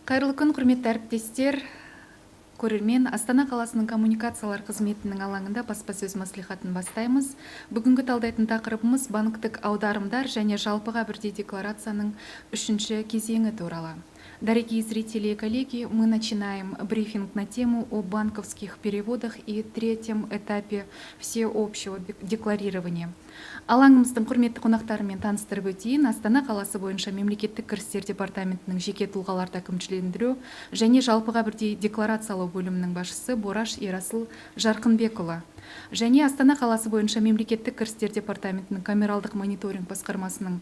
Қайырлы күн, құрметті әріптестер. Көрермен, Астана қаласының коммуникациялар қызметінің алаңында баспасөз мәслихатын бастаймыз. Бүгінгі талдайтын тақырыбымыз банктік аударымдар және жалпыға бірдей декларацияның 3-ші кезеңі туралы. Дорогие зрители и коллеги, мы начинаем брифинг на тему о банковских переводах и третьем этапе всеобщего декларирования. Алаңымыздың құрметті қонақтарымен таныстырып өтейін. Астана қаласы бойынша мемлекеттік кірістер департаментінің жеке тұлғаларды әкімшілендіру және жалпыға бірдей декларациялау бөлімінің басшысы Бораш Ерасыл Жарқынбекұлы. Және Астана қаласы бойынша мемлекеттік кірістер департаментінің камералдық мониторинг басқармасының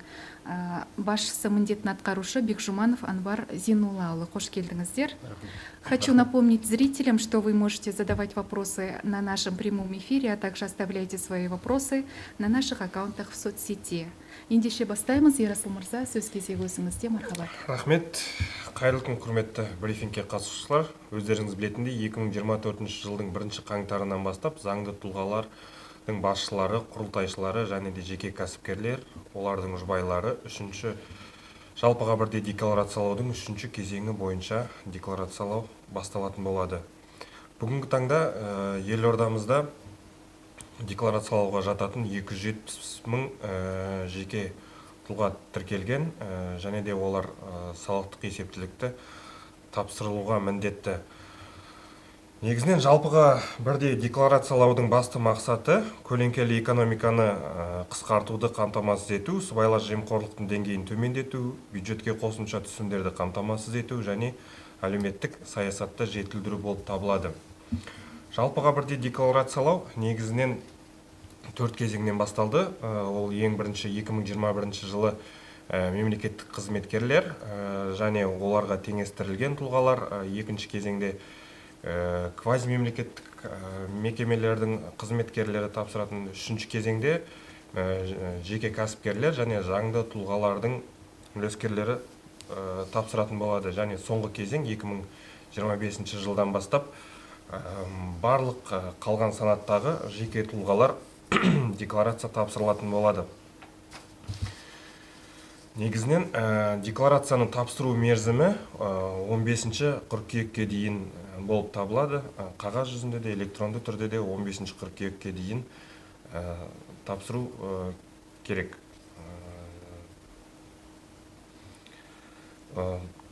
басшысы міндетін атқарушы Бекжуманов Анвар Зинуллаұлы. Қош келдіңіздер. Хочу напомнить зрителям, что вы можете задавать вопросы на нашем прямом эфире, а также оставляйте свои вопросы на наших аккаунтах в соцсети. Ендеше бастаймыз. Ерасыл мырза, сөз кезегі өзіңізде. Мархабат. Рахмет. Қайырлы күн, құрметті брифингке қатысушылар. Өздеріңіз білетіндей 2024 жылдың 1 қаңтарынан бастап заңды тұлғалардың басшылары, құрылтайшылары және де жеке кәсіпкерлер, олардың жұбайлары 3-ші жалпыға бірдей декларациялаудың 3-ші кезеңі бойынша декларациялау басталатын болады. Бүгінгі таңда елордамызда декларациялауға жататын 270 мың жеке тұлға тіркелген, және де олар салықтық есептілікті тапсырылуға міндетті. Негізінен жалпыға бірдей декларациялаудың басты мақсаты көлеңкелі экономиканы қысқартуды қамтамасыз ету, сыбайлас жемқорлықтың деңгейін төмендету, бюджетке қосымша түсімдерді қамтамасыз ету және әлеуметтік саясатты жетілдіру болып табылады. Жалпыға бірдей декларациялау негізінен 4 кезеңнен басталды. Ол ең бірінші 2021 жылы мемлекеттік қызметкерлер және оларға теңестірілген тұлғалар, екінші кезеңде квазимемлекеттік мекемелердің қызметкерлері тапсыратын, 3-ші кезеңде жеке кәсіпкерлер және заңды тұлғалардың үлескерлері тапсыратын болады. Және соңғы кезең 2025 жылдан бастап барлық қалған санаттағы жеке тұлғалар декларация тапсырылатын болады. Негізінен декларацияның тапсыру мерзімі 15-ші қыркүйекке дейін болып табылады. Қағаз жүзінде де, электронды түрде де 15-ші қыркүйекке дейін тапсыру керек.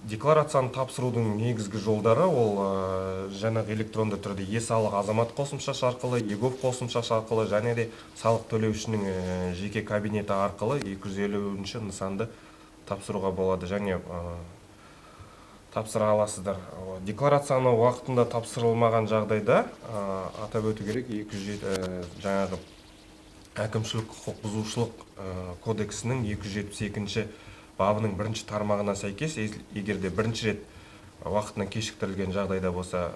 Декларацияны тапсырудың негізгі жолдары ол жаңағы электронды түрде е-салық азамат қосымшасы арқылы, егов қосымшасы арқылы және де салық төлеушінің жеке кабинеті арқылы 250-ші нысанды тапсыруға болады және тапсыра аласыздар. Декларацияны уақытында тапсырылмаған жағдайда атап өту керек, 207 жаңағы әкімшілік құқық бұзушылық кодексінің 272-ші бабының 1-ші тармағына сәйкес, егерде бірінші рет уақытынан кешіктірілген жағдайда болса,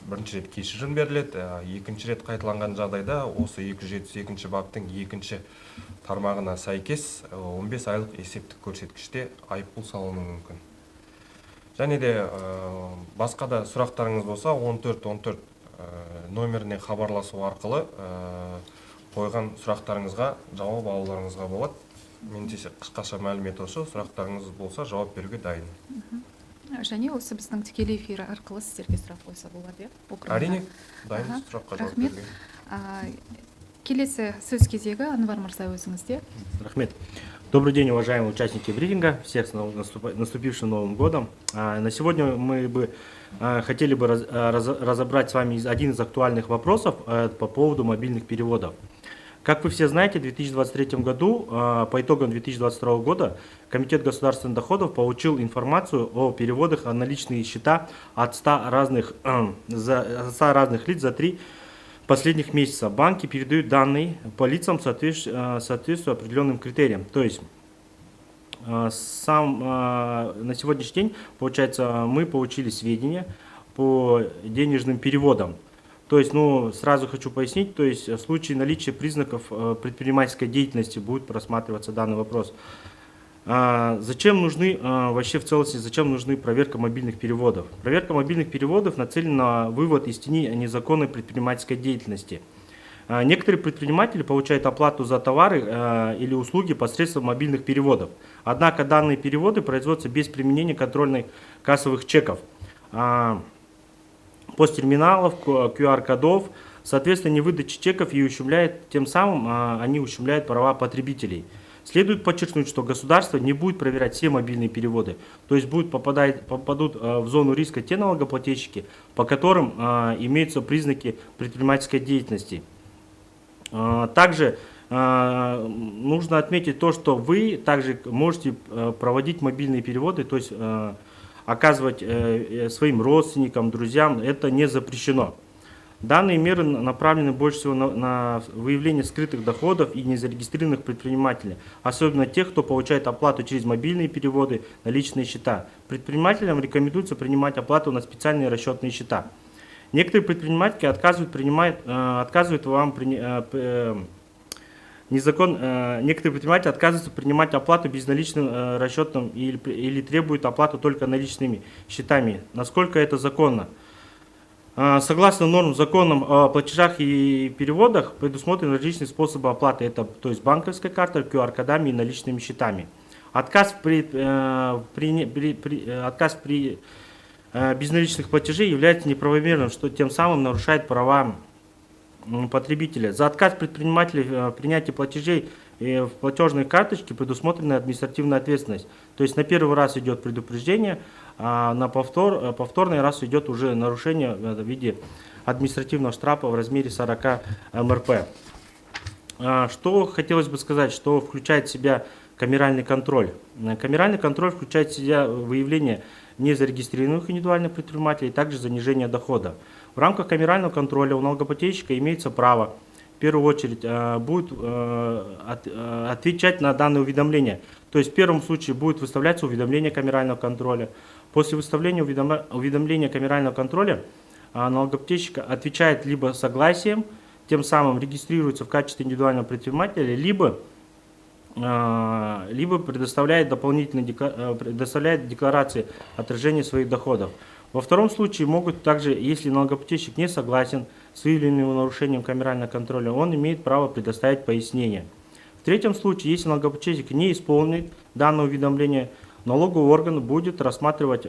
бірінші рет кешірім беріледі, екінші рет қайталанған жағдайда осы 272-ші баптың 2-ші тармағына сәйкес 15 айлық есептік көрсеткіште айыппұл салынуы мүмкін. Және де басқа да сұрақтарыңыз болса 1414 номеріне хабарласу арқылы қойған сұрақтарыңызға жауап алуларыңызға болады. Мен десе қысқаша мәлімет осы, сұрақтарыңыз болса жауап беруге дайын. Және осы біздің тікелей эфир арқылы сіздерге сұрақ қойса болады. Әрине, дайын сұраққа жауап беруге. Келесі сөз кезегі Анвар мырза өзіңізде. Рахмет. Добрый день, уважаемые участники брифинга, всех с наступившим Новым годом. На сегодня мы бы хотели бы разобрать с вами один из актуальных вопросов по поводу мобильных переводов. Как вы все знаете, в 2023 году, по итогам 2022 года, Комитет государственных доходов получил информацию о переводах на наличные счета от 100 разных лиц за 3 последних месяца. Банки передают данные по лицам, соответствуя определенным критериям. То есть, на сегодняшний день, получается, мы получили сведения по денежным переводам. То есть, сразу хочу пояснить, то есть в случае наличия признаков предпринимательской деятельности будет просматриваться данный вопрос. Зачем нужны вообще в целости, зачем нужны проверка мобильных переводов? Проверка мобильных переводов нацелена на вывод из тени незаконной предпринимательской деятельности. Некоторые предприниматели получают оплату за товары или услуги посредством мобильных переводов. Однако данные переводы производятся без применения контрольных кассовых чеков, посттерминалов, QR-кодов. Соответственно, невыдача чеков и ущемляет, тем самым они ущемляют права потребителей. Следует подчеркнуть, что государство не будет проверять все мобильные переводы, то есть попадут в зону риска те налогоплательщики, по которым имеются признаки предпринимательской деятельности. Также нужно отметить то, что вы также можете проводить мобильные переводы, то есть оказывать своим родственникам, друзьям, это не запрещено. Данные меры направлены больше всего на выявление скрытых доходов и незарегистрированных предпринимателей, особенно тех, кто получает оплату через мобильные переводы на личные счета. Предпринимателям рекомендуется принимать оплату на специальные расчетные счета. Некоторые предприниматели отказываются принимать оплату безналичным расчетным или требуют оплату только наличными счетами. Насколько это законно? Согласно нормам законам о платежах и переводах предусмотрены различные способы оплаты. Это, то есть банковская карта, QR-кодами и наличными счетами. Отказ при безналичных платежей является неправомерным, что тем самым нарушает права потребителя. За отказ предпринимателей в принятии платежей в платежной карточке предусмотрена административная ответственность. То есть на первый раз идет предупреждение, а на повторный раз идет уже нарушение в виде административного штрафа в размере 40 МРП. Что хотелось бы сказать, что включает в себя камеральный контроль. Камеральный контроль включает в себя выявление незарегистрированных индивидуальных предпринимателей, также занижение дохода. В рамках камерального контроля у налогоплательщика имеется право в первую очередь будет отвечать на данные уведомления. То есть в первом случае будет выставляться уведомление камерального контроля. После выставления уведомления камерального контроля налогоплательщик отвечает либо согласием, тем самым регистрируется в качестве индивидуального предпринимателя, либо предоставляет декларации отражения своих доходов. Во втором случае могут также, если налогоплательщик не согласен с выявленным нарушением камерального контроля, он имеет право предоставить пояснение. В третьем случае, если налогоплательщик не исполнит данное уведомление, налоговый орган будет рассматривать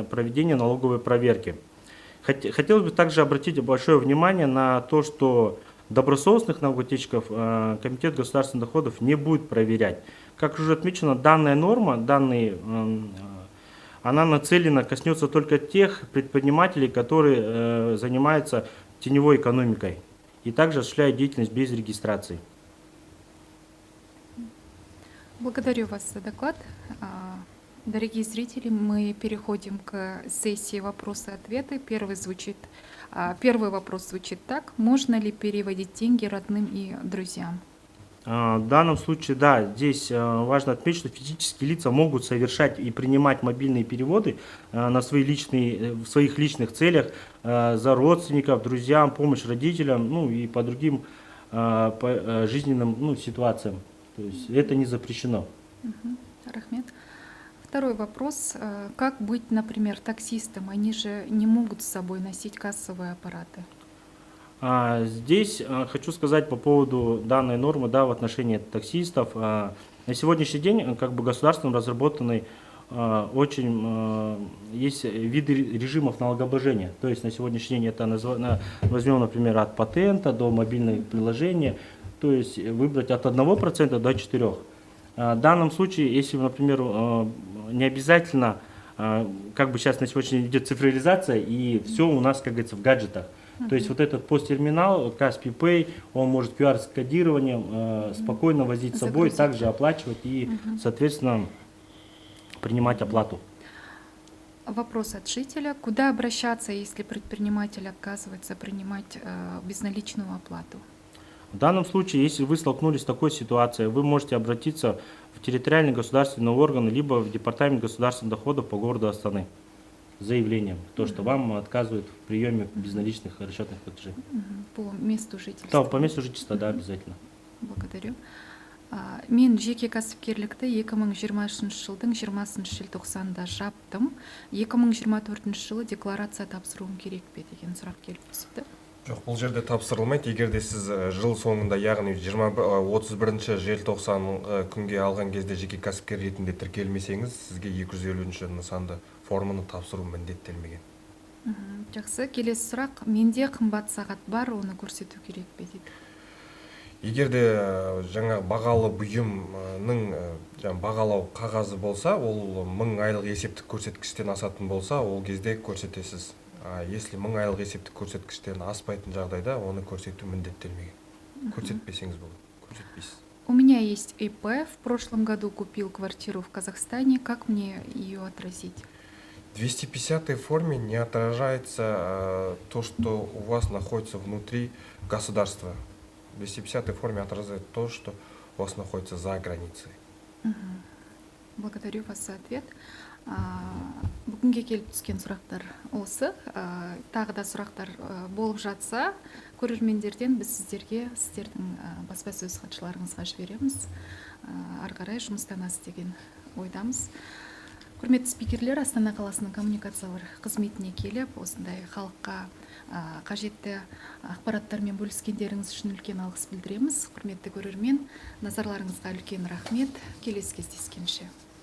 проведение налоговой проверки. Хотелось бы также обратить большое внимание на то, что добросовестных налогоплательщиков Комитет государственных доходов не будет проверять. Как уже отмечено, данная норма, она нацелена, коснется только тех предпринимателей, которые занимаются теневой экономикой и также осуществляют деятельность без регистрации. Благодарю вас за доклад. Дорогие зрители, мы переходим к сессии вопросы-ответы. Первый вопрос звучит так. Можно ли переводить деньги родным и друзьям? В данном случае, да, здесь важно отметить, что физические лица могут совершать и принимать мобильные переводы в своих личных целях за родственников, друзьям, помощь родителям, ну и по другим жизненным ситуациям. То есть это не запрещено. Рахмет. Второй вопрос. Как быть, например, таксистам? Они же не могут с собой носить кассовые аппараты. Здесь хочу сказать по поводу данной нормы, да, в отношении таксистов. На сегодняшний день государством разработаны есть виды режимов налогообложения. То есть на сегодняшний день это возьмем, например, от патента до мобильного приложения, то есть выбрать от 1% до 4%. В данном случае, если, например, не обязательно, сейчас на сегодняшний день идет цифровизация, и все у нас, как говорится, в гаджетах. То есть вот этот посттерминал, Kaspi Pay, он может QR-скодированием спокойно возить с собой, также оплачивать и, соответственно, принимать оплату. Вопрос от жителя. Куда обращаться, если предприниматель отказывается принимать безналичную оплату? В данном случае, если вы столкнулись с такой ситуацией, вы можете обратиться в территориальный государственный орган, либо в департамент государственных доходов по городу Астаны с заявлением, что вам отказывают в приеме безналичных расчетных платежей. По месту жительства? Да, по месту жительства, да, обязательно. Благодарю. Мен жеке кәсіпкерлікті 2023 жылдың 20 желтоқсанда жаптым. 2024 жылы декларация тапсыруым керек пе деген сұрақ келіп түсіпті. Жоқ, бұл жерде тапсырылмайды. Егер де сіз жыл соңында, яғни 31 желтоқсан күнге алған кезде жеке кәсіпкер ретінде тіркелмесеңіз, сізге 250 нысанды форманы тапсыру міндеттелмеген. Жақсы, келесі сұрақ. Менде қымбат сағат бар, оны көрсету керек пе дейді. Егер де жаңа бағалы бұйымның бағалау қағазы болса, ол 1000 айлық есептік көрсеткіштен асатын болса, ол кезде көрсетесіз. Если 1000 айлық есептік көрсеткіштен аспайтын жағдайда, оны көрсету міндеттелмеген. Көрсетпесеңіз болады, көрсетпейсіз. У меня есть ИП, в прошлом году купил квартиру в Казахстане. Как мне ее отразить? В 250-й форме не отражается то, что у вас находится внутри государства. В 250-й форме отражает то, что у вас находится за границей. Благодарю вас за ответ. Бүгінге келіп түскен сұрақтар осы. Тағы да сұрақтар болып жатса, көрермендерден біз сіздердің баспасөз хатшыларыңызға жібереміз. Ары қарай жұмыстанасыз деген ойдамыз. Құрметті спикерлер, Астана қаласының коммуникациялар қызметіне келіп, осындай халыққа қажетті ақпараттармен бөліскендеріңіз үшін үлкен алғыс білдіреміз. Құрметті көрермен, назарларыңызға үлкен рахмет. Келесі кездескенше.